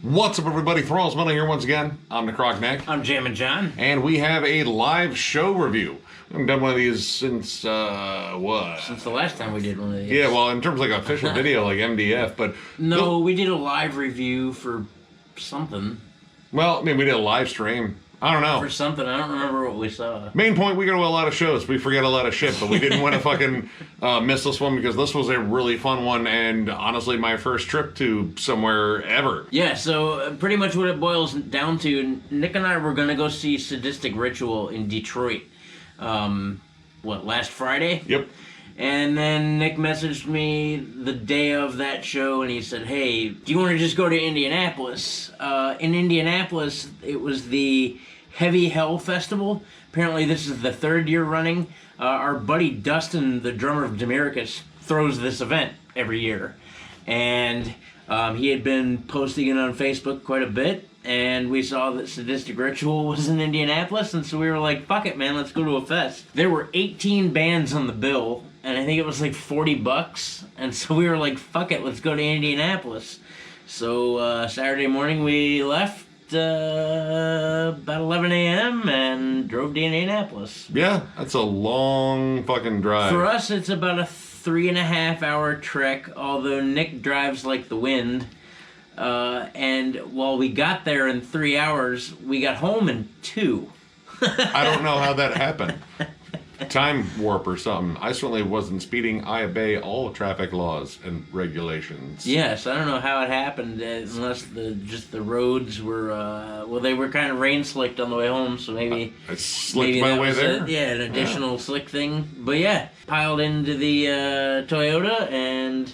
What's up, everybody? Thralls here once again. I'm Necrotic Nick. I'm Jammin John. And we have a live show review. We haven't done one of these since, what? Since the last time we did one of these. Yeah, well, in terms of like official video, like MDF, but... No, we did a live review for something. Well, I mean, we did a live stream. I don't know. For something, I don't remember what we saw. Main point, we go to a lot of shows. We forget a lot of shit, but we didn't want to fucking miss this one because this was a really fun one and honestly my first trip to somewhere ever. Yeah, so pretty much what it boils down to, Nick and I were going to go see Sadistic Ritual in Detroit. Last Friday? Yep. And then Nick messaged me the day of that show and he said, hey, do you want to just go to Indianapolis? In Indianapolis, it was the Heavy Hell Festival. Apparently this is the third year running. Our buddy Dustin, the drummer of Demericus, throws this event every year. And he had been posting it on Facebook quite a bit. And we saw that Sadistic Ritual was in Indianapolis. And so we were like, fuck it, man, let's go to a fest. There were 18 bands on the bill. And I think it was like $40. And so we were like, fuck it, let's go to Indianapolis. So Saturday morning we left about 11 a.m. and drove to Indianapolis. Yeah, that's a long fucking drive. For us, it's about a 3.5 hour trek, although Nick drives like the wind. And while we got there in 3 hours, we got home in 2. I don't know how that happened. Time warp or something. I certainly wasn't speeding. I obey all traffic laws and regulations. Yes, I don't know how it happened unless the roads were they were kind of rain slicked on the way home, so maybe I slicked my way there. An additional slick thing. But yeah, piled into the Toyota and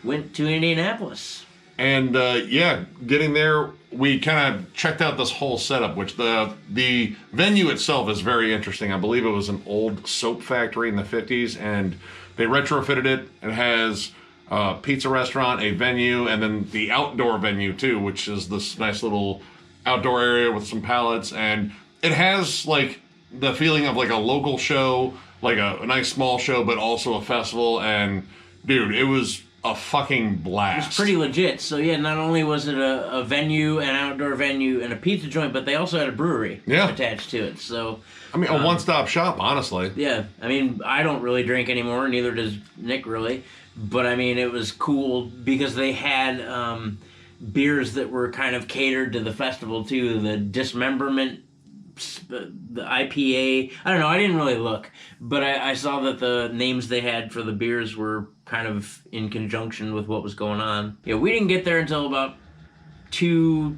went to Indianapolis. And getting there, we kind of checked out this whole setup, which the venue itself is very interesting. I believe it was an old soap factory in the 50s, and they retrofitted it. It has a pizza restaurant, a venue, and then the outdoor venue too, which is this nice little outdoor area with some pallets. And it has like the feeling of like a local show, like a nice small show, but also a festival. And dude, it was a fucking blast. It's pretty legit. So yeah, not only was it a venue, an outdoor venue, and a pizza joint, but they also had a brewery attached to it. So I mean, a one-stop shop, honestly. Yeah, I mean, I don't really drink anymore, neither does Nick really. But I mean, it was cool because they had beers that were kind of catered to the festival too. The Dismemberment, the IPA. I don't know. I didn't really look, but I saw that the names they had for the beers were kind of in conjunction with what was going on. Yeah, we didn't get there until about 2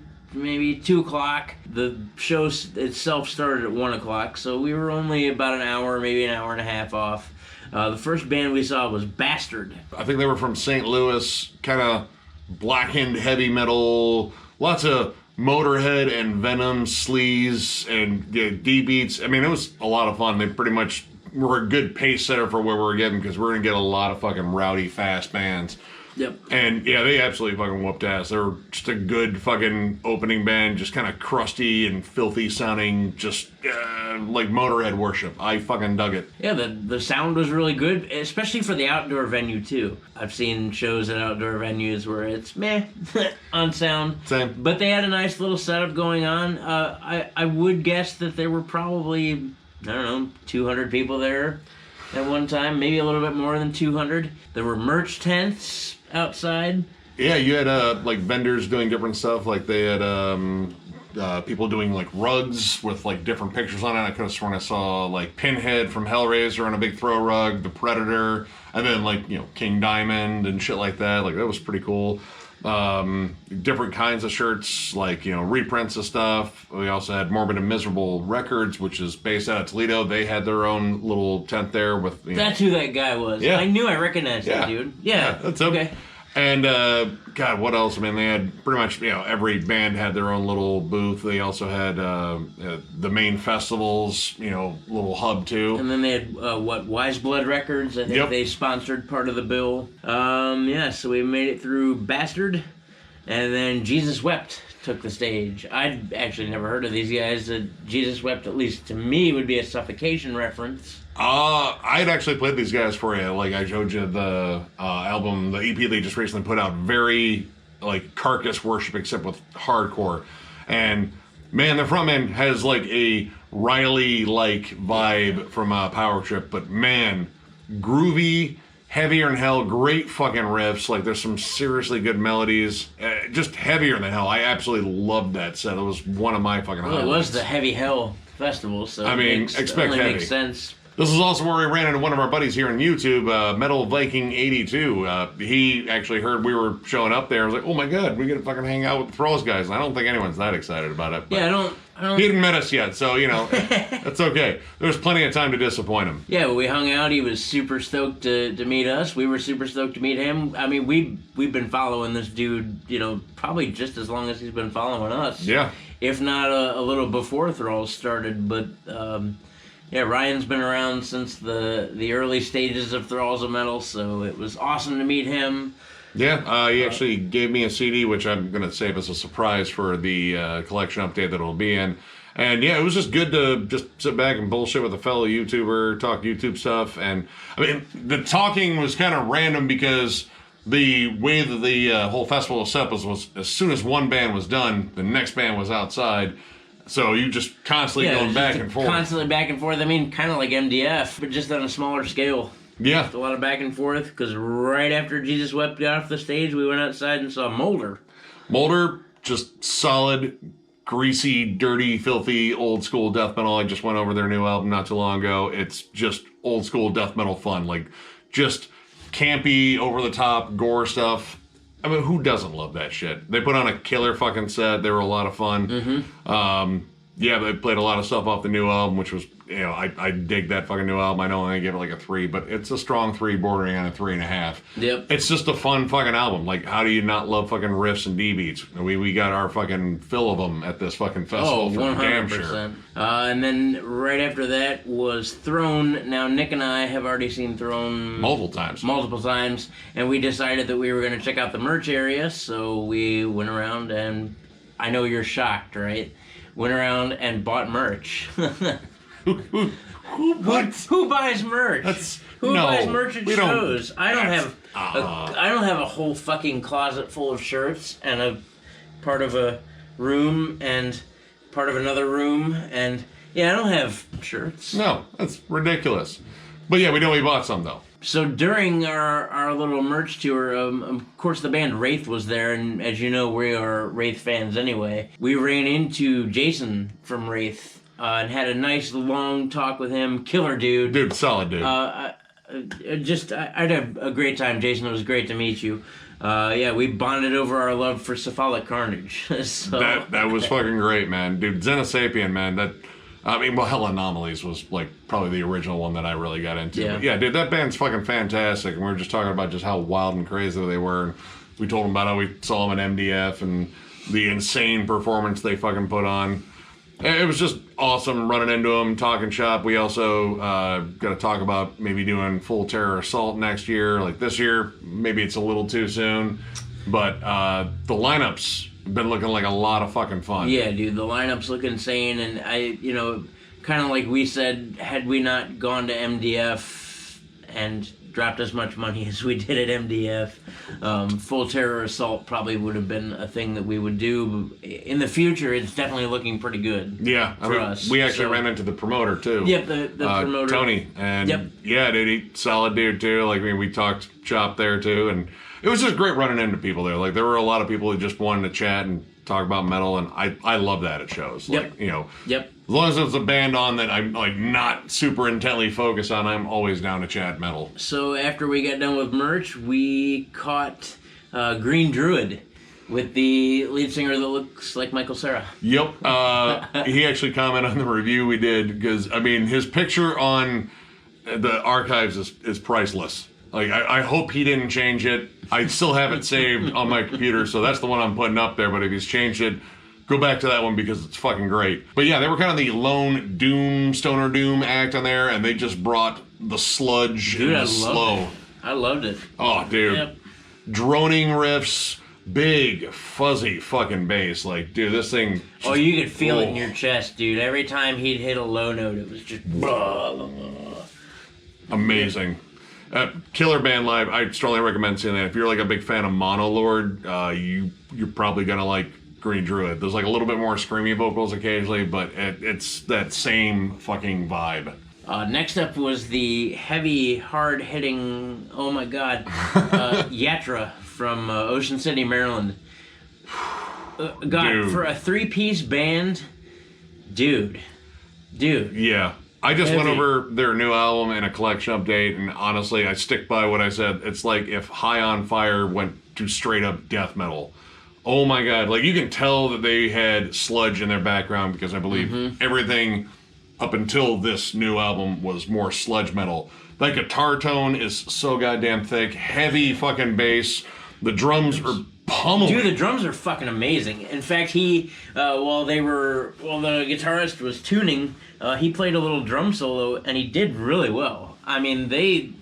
o'clock. The show itself started at 1 o'clock, so we were only about an hour, maybe an hour and a half off. The first band we saw was Bastard. I think they were from St. Louis, kind of blackened heavy metal, lots of Motorhead and Venom, Sleaze, and D-Beats. I mean, it was a lot of fun. They pretty much were a good pace setter for where we're getting, because we're going to get a lot of fucking rowdy, fast bands. Yep. And yeah, they absolutely fucking whooped ass. They were just a good fucking opening band, just kind of crusty and filthy sounding, just like Motorhead worship. I fucking dug it. Yeah, the sound was really good, especially for the outdoor venue too. I've seen shows at outdoor venues where it's meh on sound. Same. But they had a nice little setup going on. I would guess that there were probably, I don't know, 200 people there at one time, maybe a little bit more than 200. There were merch tents outside. Yeah, you had like vendors doing different stuff. Like they had people doing like rugs with like different pictures on it. I could have sworn I saw like Pinhead from Hellraiser on a big throw rug, the Predator, and then like, you know, King Diamond and shit like that. Like that was pretty cool. Different kinds of shirts, like, you know, reprints of stuff. We also had Morbid and Miserable Records, which is based out of Toledo. They had their own little tent there with, that's who that guy was. Yeah. I knew I recognized that dude. Yeah, that's okay. And God, what else? I mean, they had pretty much, you know, every band had their own little booth. They also had the main festivals, you know, little hub too. And then they had Wise Blood Records. I think they sponsored part of the bill. So we made it through Bastard, and then Jesus Wept took the stage. I'd actually never heard of these guys. Jesus Wept, at least to me, would be a Suffocation reference. I'd actually played these guys for you. Like I showed you the album, the EP they just recently put out. Very like carcass worship except with hardcore. And man, the frontman has like a Riley-like vibe from Power Trip, but man, groovy, heavier than hell, great fucking riffs. Like there's some seriously good melodies, just heavier than hell. I absolutely loved that set. It was one of my fucking highlights. Well, it was the Heavy Hell Festival, so I mean, expect heavy. Makes sense. This is also where we ran into one of our buddies here on YouTube, Metal Viking 82. He actually heard we were showing up there. I was like, oh my god, we get to fucking hang out with the Thralls guys. And I don't think anyone's that excited about it. Yeah, I don't. He hadn't met us yet, so, you know, that's okay. There's plenty of time to disappoint him. Yeah, we hung out. He was super stoked to meet us. We were super stoked to meet him. I mean, we've been following this dude, you know, probably just as long as he's been following us. Yeah. If not a little before Thralls started, but... yeah, Ryan's been around since the early stages of Thralls of Metal, so it was awesome to meet him. Yeah, he actually gave me a CD, which I'm going to save as a surprise for the collection update that it'll be in. And yeah, it was just good to just sit back and bullshit with a fellow YouTuber, talk YouTube stuff. And I mean, the talking was kind of random because the way that the whole festival was set was as soon as one band was done, the next band was outside. So you just constantly going back and forth. Constantly back and forth. I mean, kind of like MDF, but just on a smaller scale. Yeah. Just a lot of back and forth, because right after Jesus Wept got off the stage, we went outside and saw Molder. Molder, just solid, greasy, dirty, filthy, old school death metal. I just went over their new album not too long ago. It's just old school death metal fun. Like, just campy, over the top, gore stuff. I mean, who doesn't love that shit? They put on a killer fucking set. They were a lot of fun. Mm-hmm. Yeah, they played a lot of stuff off the new album, which was, you know, I dig that fucking new album. I know I give it like a 3, but it's a strong 3 bordering on a 3.5. Yep. It's just a fun fucking album. Like, how do you not love fucking riffs and D-beats? We got our fucking fill of them at this fucking festival for 100%. damn sure. And then right after that was Throne. Now, Nick and I have already seen Throne Multiple times. And we decided that we were going to check out the merch area, so we went around and, I know you're shocked, right? Went around and bought merch. Who buys merch? Who buys merch at shows? I don't have a whole fucking closet full of shirts and a part of a room and part of another room, and yeah, I don't have shirts. No, that's ridiculous. But yeah, we bought some though. So during our little merch tour, of course the band Wraith was there, and as you know, we are Wraith fans anyway. We ran into Jason from Wraith and had a nice long talk with him. Killer dude. Dude, solid dude. I had a great time, Jason. It was great to meet you. Yeah, we bonded over our love for Cephalic Carnage. So. That was fucking great, man. Dude, Xenosapien, man, Hell Anomalies was like probably the original one that I really got into. Yeah. But yeah, dude, that band's fucking fantastic. And we were just talking about just how wild and crazy they were. And we told them about how we saw them in MDF and the insane performance they fucking put on. It was just awesome running into them, talking shop. We also got to talk about maybe doing Full Terror Assault next year. Like this year, maybe it's a little too soon. But the lineups been looking like a lot of fucking fun. Yeah, dude, the lineups look insane, and kind of like we said, had we not gone to MDF and dropped as much money as we did at MDF, Full Terror Assault probably would have been a thing that we would do. In the future, it's definitely looking pretty good. Yeah, for us. We actually ran into the promoter too. Yep, the promoter. Tony, and yeah, dude, he solid dude too. Like, we talked shop there too, and it was just great running into people there. Like, there were a lot of people who just wanted to chat and talk about metal, and I love that at shows. Yep. Like, you know, yep. As long as it's a band on that I'm like not super intently focused on, I'm always down to chat metal. So after we got done with merch, we caught Green Druid with the lead singer that looks like Michael Cera. Yep. He actually commented on the review we did because, I mean, his picture on the archives is priceless. Like, I hope he didn't change it. I still have it saved on my computer, so that's the one I'm putting up there. But if he's changed it, go back to that one because it's fucking great. But yeah, they were kind of the lone stoner doom act on there, and they just brought the sludge and the slow. I loved it. Oh, dude. Yep. Droning riffs, big, fuzzy fucking bass. Like, dude, this thing... Oh, you could feel it in your chest, dude. Every time he'd hit a low note, it was just... Amazing. Killer band live. I strongly recommend seeing that. If you're like a big fan of Monolord, you're probably gonna like Green Druid. There's like a little bit more screamy vocals occasionally, but it's that same fucking vibe. Next up was the heavy, hard-hitting, oh my god, Yatra from Ocean City, Maryland. God, Dude. for a 3-piece band, dude. Yeah. I just Heavy. went over their new album and a collection update, and honestly, I stick by what I said. It's like if High on Fire went to straight up death metal. Oh my god. Like, you can tell that they had sludge in their background because I believe everything up until this new album was more sludge metal. That guitar tone is so goddamn thick. Heavy fucking bass. The drums are pummeling. Dude, the drums are fucking amazing. In fact, he, while the guitarist was tuning, he played a little drum solo, and he did really well. I mean, they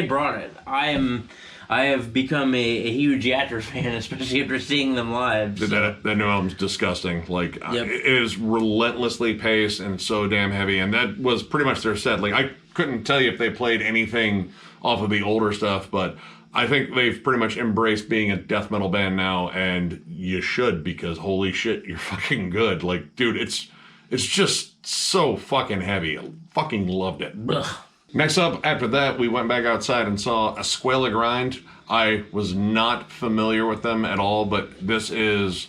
brought it. I have become a huge Yatra fan, especially after seeing them live. So. That new album's disgusting. Like, Yep. it is relentlessly paced and so damn heavy, and that was pretty much their set. Like, I couldn't tell you if they played anything off of the older stuff, but I think they've pretty much embraced being a death metal band now, and you should, because holy shit, you're fucking good. Like, dude, it's just so fucking heavy. I fucking loved it. Ugh. Next up, after that, we went back outside and saw Escuela Grind. I was not familiar with them at all, but this is,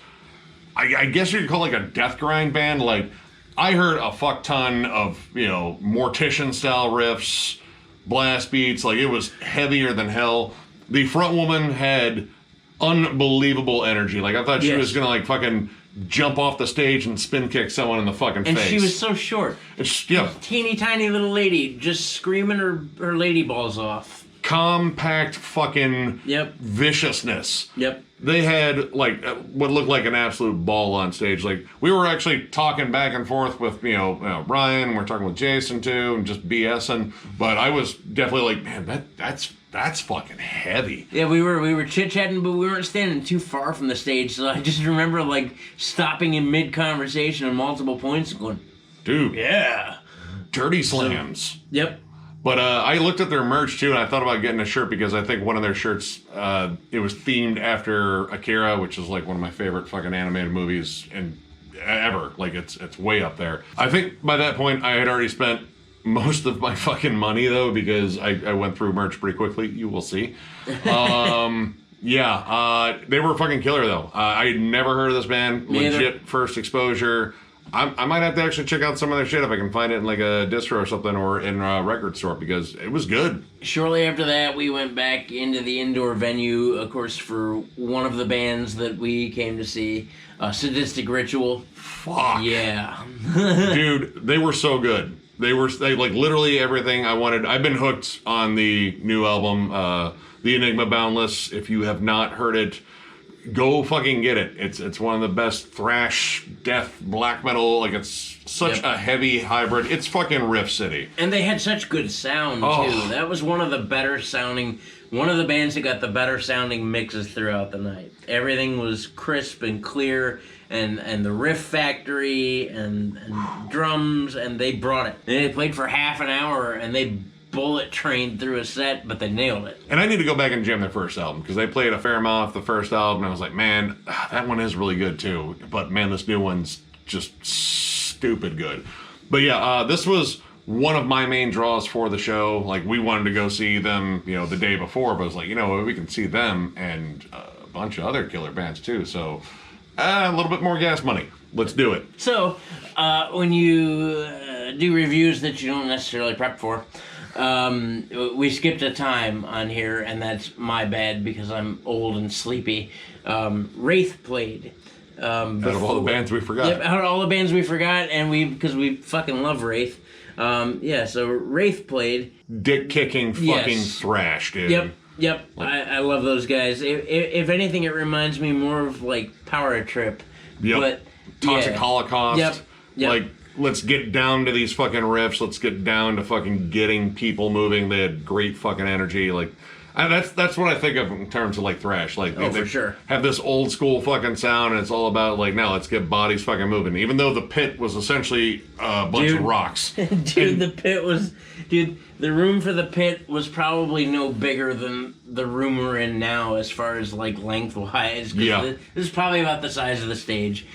I guess you could call it like a death grind band. Like, I heard a fuck ton of, Mortician-style riffs, blast beats. Like, it was heavier than hell. The front woman had unbelievable energy. Like, I thought she was gonna, like, fucking jump off the stage and spin kick someone in the fucking And face. she was so short. Teeny Tiny little lady just screaming her lady balls off. Compact fucking viciousness. Yep. They had like what looked like an absolute ball on stage. Like, we were actually talking back and forth with Ryan. We're talking with Jason too, and just BSing. But I was definitely like, man, that's fucking heavy. Yeah, we were chit chatting, but we weren't standing too far from the stage. So I just remember like stopping in mid conversation at multiple points, and going, Dude, yeah, dirty slams. Yep. But I looked at their merch too, and I thought about getting a shirt because I think one of their shirts, it was themed after Akira, which is like one of my favorite fucking animated movies ever. Like, it's way up there. I think by that point I had already spent most of my fucking money though, because I went through merch pretty quickly. You will see. They were fucking killer though. I had never heard of this band. Legit first exposure. I might have to actually check out some of their shit if I can find it in like a distro or something, or in a record store, because it was good. Shortly after that, we went back into the indoor venue, of course, for one of the bands that we came to see, Sadistic Ritual. Fuck. Yeah. Dude, they were so good. They like literally everything I wanted. I've been hooked on the new album, The Enigma Boundless. If you have not heard it, go fucking get it. It's one of the best thrash, death, black metal. Like, it's such a heavy hybrid. It's fucking Riff City. And they had such good sound too. That was one of the bands that got the better sounding mixes throughout the night. Everything was crisp and clear, and the riff factory and drums, and they brought it. And they played for half an hour, and they bullet trained through a set, but they nailed it. And I need to go back and jam their first album, because they played a fair amount off the first album, and I was like, man, that one is really good too. But man, this new one's just stupid good. But yeah, this was one of my main draws for the show. Like, we wanted to go see them, the day before, but I was like, we can see them and a bunch of other killer bands too. So a little bit more gas money. Let's do it. So when you do reviews that you don't necessarily prep for, we skipped a time on here, and that's my bad because I'm old and sleepy. Wraith played. Out of all the bands we forgot. Yep, out of all the bands we forgot, and because we fucking love Wraith. So Wraith played. Dick kicking fucking thrash, dude. Yep. I love those guys. If anything, it reminds me more of like Power Trip. Yep. But Toxic Holocaust. Yep. Like, let's get down to these fucking riffs. Let's get down to fucking getting people moving. They had great fucking energy. Like, That's what I think of in terms of like thrash. Like Oh, they for sure. have this old school fucking sound, and it's all about like now let's get bodies fucking moving. Even though the pit was essentially a bunch of rocks. Dude, the room for the pit was probably no bigger than the room we're in now as far as like lengthwise. Yeah. This is probably about the size of the stage.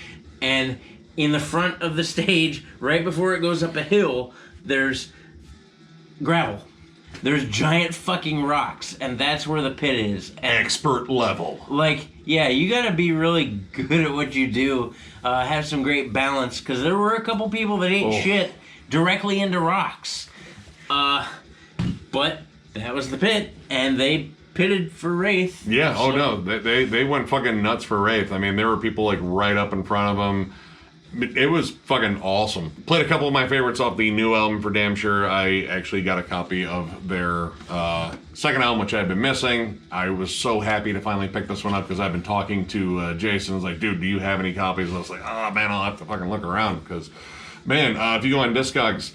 And in the front of the stage, right before it goes up a hill, there's gravel. There's giant fucking rocks, and that's where the pit is. And Expert level. like, yeah, you gotta be really good at what you do. Have some great balance, because there were a couple people that ate shit directly into rocks. But that was the pit, and they pitted for Wraith. Yeah. Oh no, they went fucking nuts for Wraith. I mean, there were people like right up in front of them. It was fucking awesome. Played a couple of my favorites off the new album for damn sure. I actually got a copy of their second album, which I've been missing. I was so happy to finally pick this one up because I've been talking to Jason. I was like, dude, do you have any copies? I was like, oh man, I'll have to fucking look around because, man, if you go on Discogs,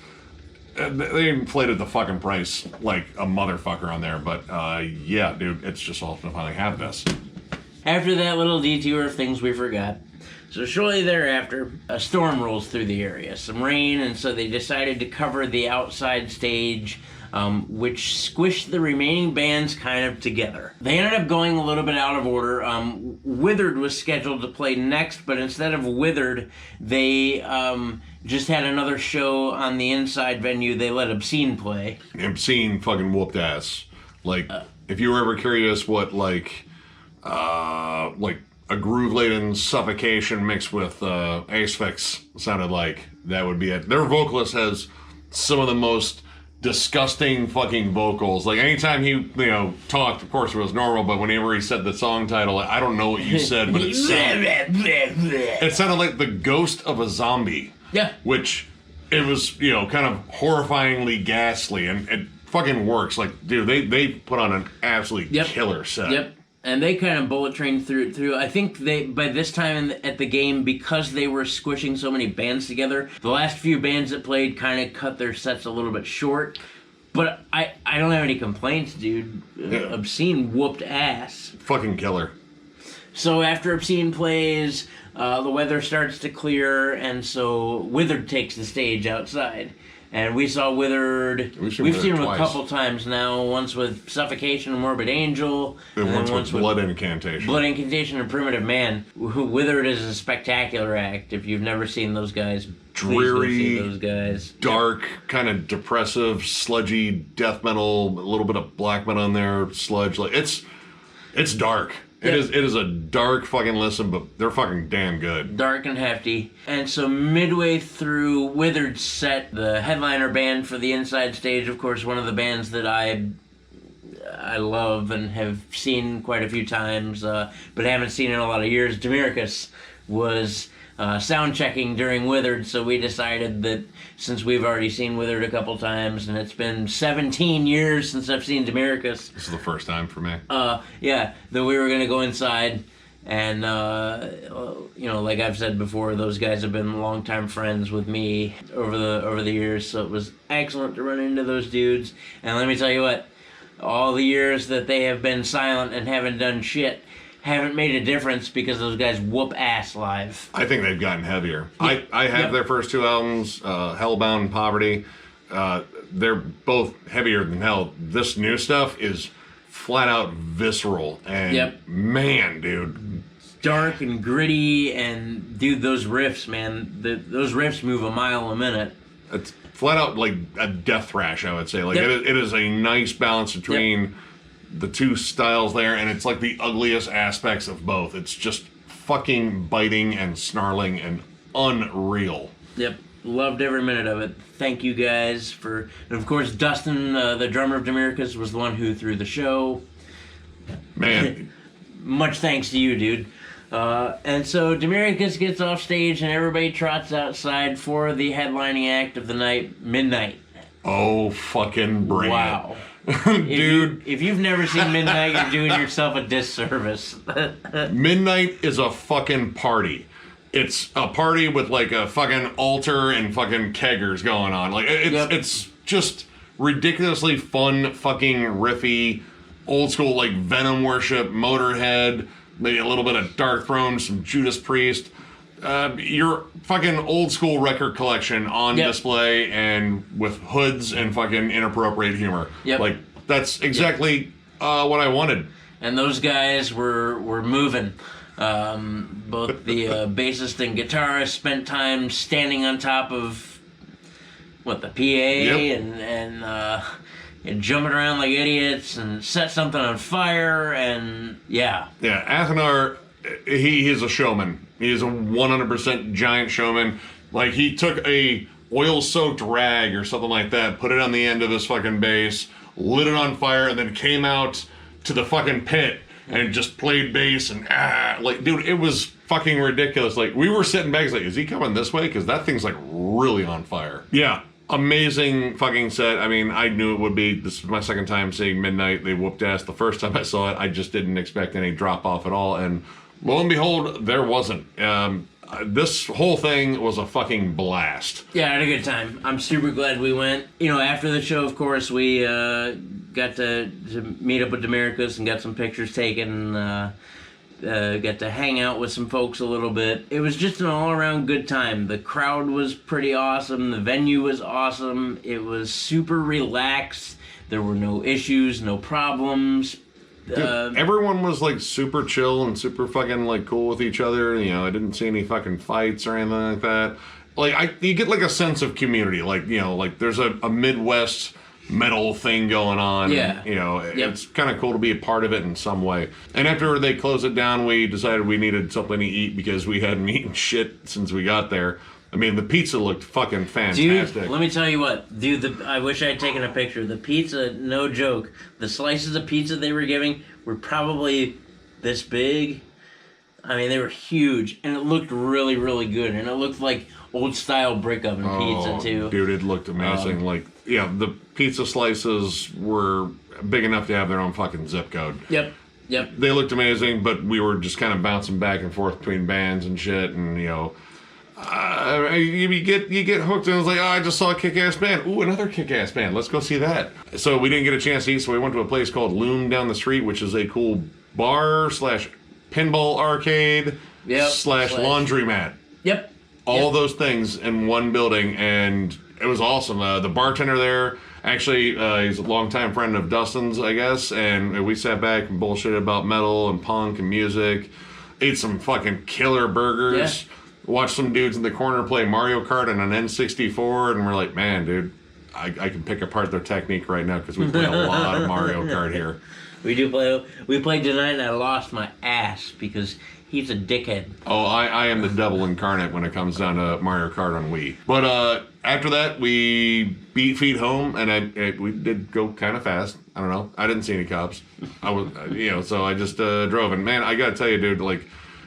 they inflated the fucking price like a motherfucker on there. But yeah, dude, it's just awesome to finally have this. After that little detour of things we forgot, so shortly thereafter, a storm rolls through the area, some rain, and so they decided to cover the outside stage, which squished the remaining bands kind of together. They ended up going a little bit out of order. Withered was scheduled to play next, but instead of Withered, they just had another show on the inside venue. They let Obscene play. Obscene fucking whooped ass. Like, if you were ever curious what like a groove-laden suffocation mixed with asphyx sounded like, that would be it. Their vocalist has some of the most disgusting fucking vocals. Like, anytime he, talked, of course it was normal, but whenever he said the song title, I don't know what you said, but it sounded like the ghost of a zombie. Yeah. Which, it was, kind of horrifyingly ghastly, and it fucking works. Like, dude, they put on an absolutely killer set. Yep. And they kind of bullet trained through. I think they, by this time at the game, because they were squishing so many bands together, the last few bands that played kind of cut their sets a little bit short. But I don't have any complaints, dude. Yeah. Obscene whooped ass. Fucking killer. So after Obscene plays, the weather starts to clear, and so Withered takes the stage outside. And we saw Withered. We've seen him twice. a couple times now. Once with Suffocation and Morbid Angel. And once with Blood Incantation. Blood Incantation and Primitive Man. Withered is a spectacular act. If you've never seen those guys, dreary, please go see those guys. Dark, kind of depressive, sludgy death metal, a little bit of black metal in there, sludge. Like, it's dark. Yep. It is a dark fucking listen, but they're fucking damn good. Dark and hefty. And so midway through Withered's set, the headliner band for the inside stage, of course, one of the bands that I love and have seen quite a few times, but haven't seen in a lot of years, Demiricus, was sound checking during Withered, so we decided that since we've already seen Withered a couple times, and it's been 17 years since I've seen Demiricus. This is the first time for me. Yeah, that we were going to go inside, and, like I've said before, those guys have been longtime friends with me over the years, so it was excellent to run into those dudes. And let me tell you what, all the years that they have been silent and haven't done shit haven't made a difference because those guys whoop ass live. I think they've gotten heavier. Yep. I have their first two albums, Hellbound and Poverty. They're both heavier than hell. This new stuff is flat out visceral. And man, dude. Dark and gritty, and dude, those riffs, man. Those riffs move a mile a minute. It's flat out like a death thrash, I would say. Like it is a nice balance between the two styles there, and it's like the ugliest aspects of both. It's just fucking biting and snarling and unreal. Yep, loved every minute of it. Thank you guys and of course Dustin, the drummer of Demiricus, was the one who threw the show. Man. Much thanks to you, dude. And so Demiricus gets off stage and everybody trots outside for the headlining act of the night, Midnight. Oh, fucking bring it. Dude. If you've never seen Midnight, you're doing yourself a disservice. Midnight is a fucking party. It's a party with like a fucking altar and fucking keggers going on. Like it's just ridiculously fun, fucking riffy, old school like Venom worship, Motorhead, maybe a little bit of Dark Throne, some Judas Priest. Your fucking old school record collection on display and with hoods and fucking inappropriate humor. Yep. Like, that's exactly what I wanted. And those guys were moving. Both the bassist and guitarist spent time standing on top of the PA and jumping around like idiots and set something on fire and yeah. Athanar, he is a showman. He is a 100% giant showman. Like, he took a oil-soaked rag or something like that, put it on the end of his fucking bass, lit it on fire, and then came out to the fucking pit and just played bass and like, dude, it was fucking ridiculous. Like, we were sitting back, like, is he coming this way? Because that thing's like really on fire. Yeah, amazing fucking set. I mean, I knew it would be. This is my second time seeing Midnight. They whooped ass. The first time I saw it, I just didn't expect any drop off at all, and lo and behold, there wasn't. This whole thing was a fucking blast. Yeah, I had a good time. I'm super glad we went. After the show, of course, we got to meet up with Demericus and got some pictures taken. Got to hang out with some folks a little bit. It was just an all-around good time. The crowd was pretty awesome. The venue was awesome. It was super relaxed. There were no issues, no problems. Dude, everyone was like super chill and super fucking like cool with each other. I didn't see any fucking fights or anything like that. Like, you get like a sense of community. Like, like there's a Midwest metal thing going on. Yeah. It's kind of cool to be a part of it in some way. And after they closed it down, we decided we needed something to eat because we hadn't eaten shit since we got there. I mean, the pizza looked fucking fantastic. Dude, let me tell you what. Dude, I wish I had taken a picture. The pizza, no joke. The slices of pizza they were giving were probably this big. I mean, they were huge. And it looked really, really good. And it looked like old-style brick oven pizza, too. Dude, it looked amazing. The pizza slices were big enough to have their own fucking zip code. Yep. They looked amazing, but we were just kind of bouncing back and forth between bands and shit. And, you get hooked and it's like, I just saw a kick-ass band. Ooh, another kick-ass band. Let's go see that. So we didn't get a chance to eat, so we went to a place called Loom down the street, which is a cool bar / pinball arcade / laundromat. Yep. All those things in one building, and it was awesome. The bartender there, actually, he's a longtime friend of Dustin's, I guess, and we sat back and bullshitted about metal and punk and music, ate some fucking killer burgers. Yeah. Watched some dudes in the corner play Mario Kart on an N64, and we're like, man, dude, I can pick apart their technique right now because we play a lot of Mario Kart here. We played tonight, and I lost my ass because he's a dickhead. Oh, I am the devil incarnate when it comes down to Mario Kart on Wii. But after that, we beat feet home, and we did go kind of fast. I don't know. I didn't see any cops. I was, so I just drove. And man, I gotta tell you, dude, like,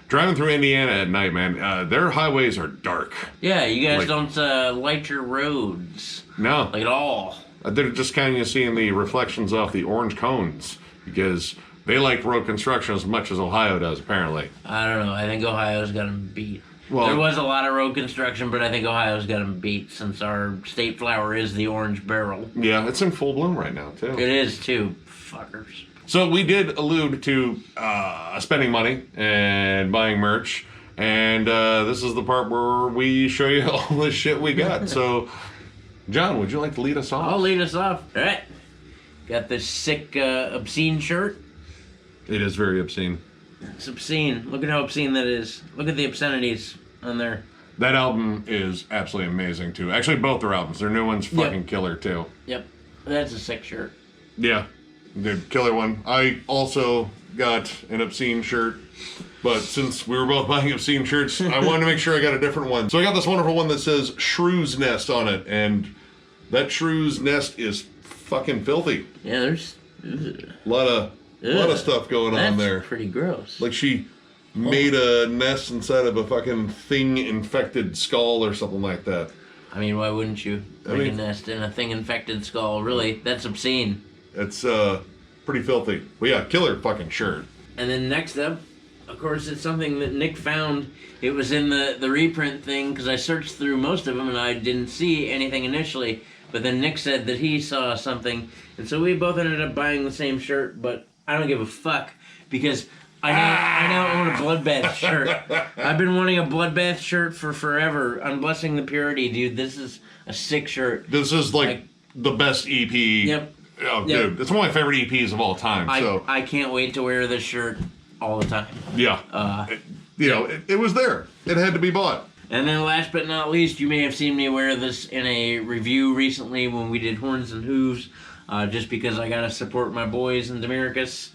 driving through Indiana at night, man, their highways are dark. Yeah, you guys don't light your roads. No. Like at all. They're just kind of seeing the reflections off the orange cones because they like road construction as much as Ohio does, apparently. I don't know. I think Ohio's got them beat. Well, there was a lot of road construction, but I think Ohio's got them beat since our state flower is the orange barrel. Yeah, it's in full bloom right now, too. It is, too. Fuckers. So we did allude to spending money and buying merch, and this is the part where we show you all the shit we got. So, John, would you like to lead us off? I'll lead us off. All right. Got this sick obscene shirt. It is very obscene. It's obscene. Look at how obscene that is. Look at the obscenities on there. That album is absolutely amazing, too. Actually, both their albums. Their new one's fucking killer, too. Yep. That's a sick shirt. Yeah. Dude, killer one. I also got an obscene shirt, but since we were both buying obscene shirts, I wanted to make sure I got a different one. So I got this wonderful one that says Shrew's Nest on it, and that Shrew's Nest is fucking filthy. Yeah, there's a lot of stuff going on there. That's pretty gross. Like she made a nest inside of a fucking thing-infected skull or something like that. I mean, why wouldn't you make a nest in a thing-infected skull? Really, that's obscene. It's pretty filthy. But yeah, killer fucking shirt. And then next up, of course, it's something that Nick found. It was in the reprint thing because I searched through most of them and I didn't see anything initially. But then Nick said that he saw something, and so we both ended up buying the same shirt. But I don't give a fuck because I now own a Bloodbath shirt. I've been wanting a Bloodbath shirt for forever. Unblessing the Purity, dude. This is a sick shirt. This is like the best EP. Yep. Oh, dude, it's one of my favorite EPs of all time. I can't wait to wear this shirt all the time. Yeah. It was there. It had to be bought. And then last but not least, you may have seen me wear this in a review recently when we did Horns and Hooves, just because I gotta support my boys in Demericus.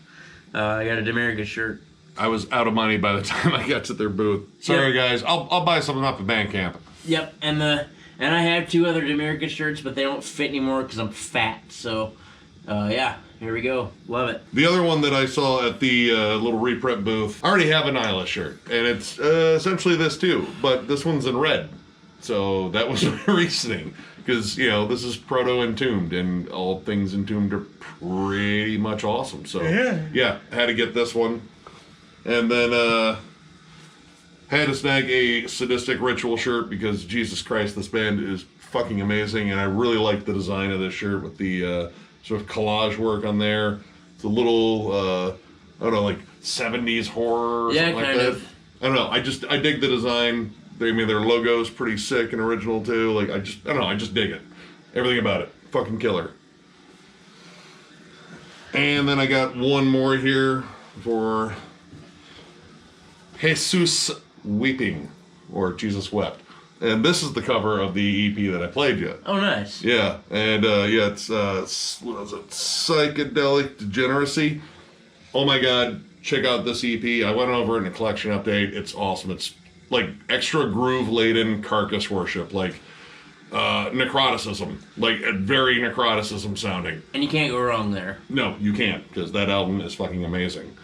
I got a Demericus shirt. I was out of money by the time I got to their booth. Sorry, guys. I'll buy something off the Bandcamp. Yep, and I have 2 other Demericus shirts, but they don't fit anymore because I'm fat. So, here we go. Love it. The other one that I saw at the little reprint booth, I already have a Nyla shirt, and it's essentially this too, but this one's in red. So that was my reasoning, because, this is proto-entombed, and all things entombed are pretty much awesome. So, yeah, I had to get this one. And then had to snag a Sadistic Ritual shirt, because, Jesus Christ, this band is fucking amazing, and I really like the design of this shirt with the sort of collage work on there. It's a little, I don't know, like 70s horror or something like that. Of. I don't know, I dig the design. Their logo's pretty sick and original too. Like, I just dig it. Everything about it. Fucking killer. And then I got one more here for Jesus Weeping, or Jesus Wept. And this is the cover of the EP that I played you. Oh, nice. Yeah, and it's what is it? Psychedelic Degeneracy. Oh my God, check out this EP. I went over it in a collection update. It's awesome. It's like extra groove-laden carcass worship, like necroticism, like very necroticism sounding. And you can't go wrong there. No, you can't, because that album is fucking amazing.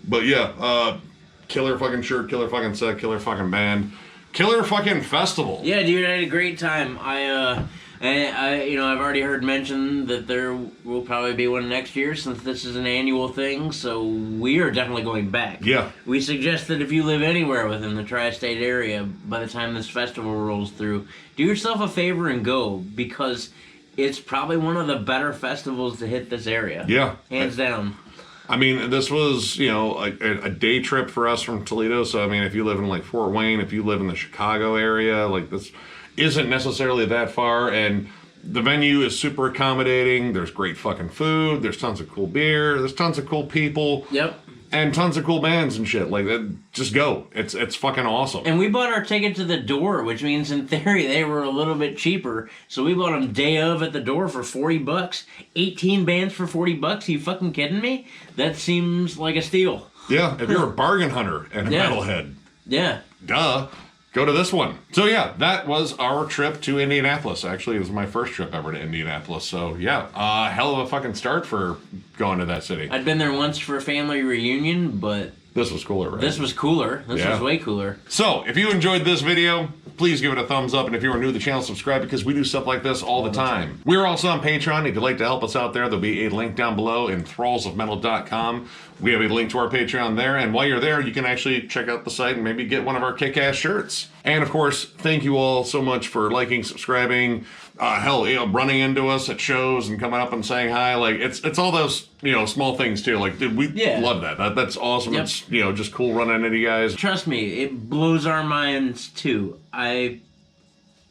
But yeah, killer fucking shirt, killer fucking set, killer fucking band. Killer fucking festival. Yeah, dude, I had a great time. I've already heard mention that there will probably be one next year, since this is an annual thing, so we are definitely going back. Yeah. We suggest that if you live anywhere within the tri-state area, by the time this festival rolls through, do yourself a favor and go, because it's probably one of the better festivals to hit this area. Yeah. Hands down. I mean, this was, a day trip for us from Toledo. So, I mean, if you live in, like, Fort Wayne, if you live in the Chicago area, like, this isn't necessarily that far. And the venue is super accommodating. There's great fucking food. There's tons of cool beer. There's tons of cool people. Yep. And tons of cool bands and shit. Like, just go. It's fucking awesome. And we bought our ticket to the door, which means in theory they were a little bit cheaper. So we bought them day of at the door for $40. 18 bands for $40? Are you fucking kidding me? That seems like a steal. Yeah, if you're a bargain hunter and a metalhead. Yeah. Duh. Go to this one. So yeah, that was our trip to Indianapolis. Actually, it was my first trip ever to Indianapolis. So yeah, hell of a fucking start for going to that city. I'd been there once for a family reunion, but this was cooler, right? This was cooler. This was way cooler. So if you enjoyed this video, please give it a thumbs up. And if you are new to the channel, subscribe, because we do stuff like this all the time. We're also on Patreon. If you'd like to help us out there, there'll be a link down below in thrallsofmetal.com. We have a link to our Patreon there, and while you're there, you can actually check out the site and maybe get one of our kick-ass shirts. And of course, thank you all so much for liking, subscribing, running into us at shows and coming up and saying hi. Like, it's all those, small things too. Like, dude, we love that. That's awesome. Yep. It's, just cool running into you guys. Trust me, it blows our minds too. I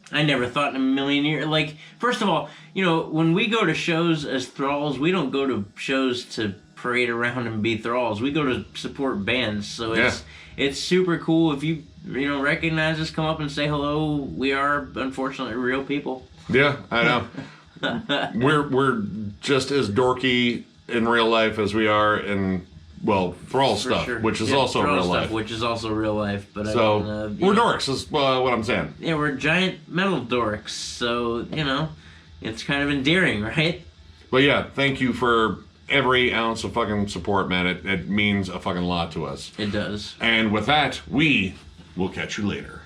never thought in a million years. Like, first of all, when we go to shows as Thralls, we don't go to shows to parade around and be Thralls. We go to support bands. So it's super cool. If you recognize us, come up and say hello. We are unfortunately real people. Yeah, I know. we're just as dorky in real life as we are in Thrall stuff, sure. which is also real life. Which is also real life. But so we're dorks, is what I'm saying. Yeah, we're giant metal dorks. So it's kind of endearing, right? But yeah, thank you for every ounce of fucking support, man. It means a fucking lot to us. It does. And with that, we will catch you later.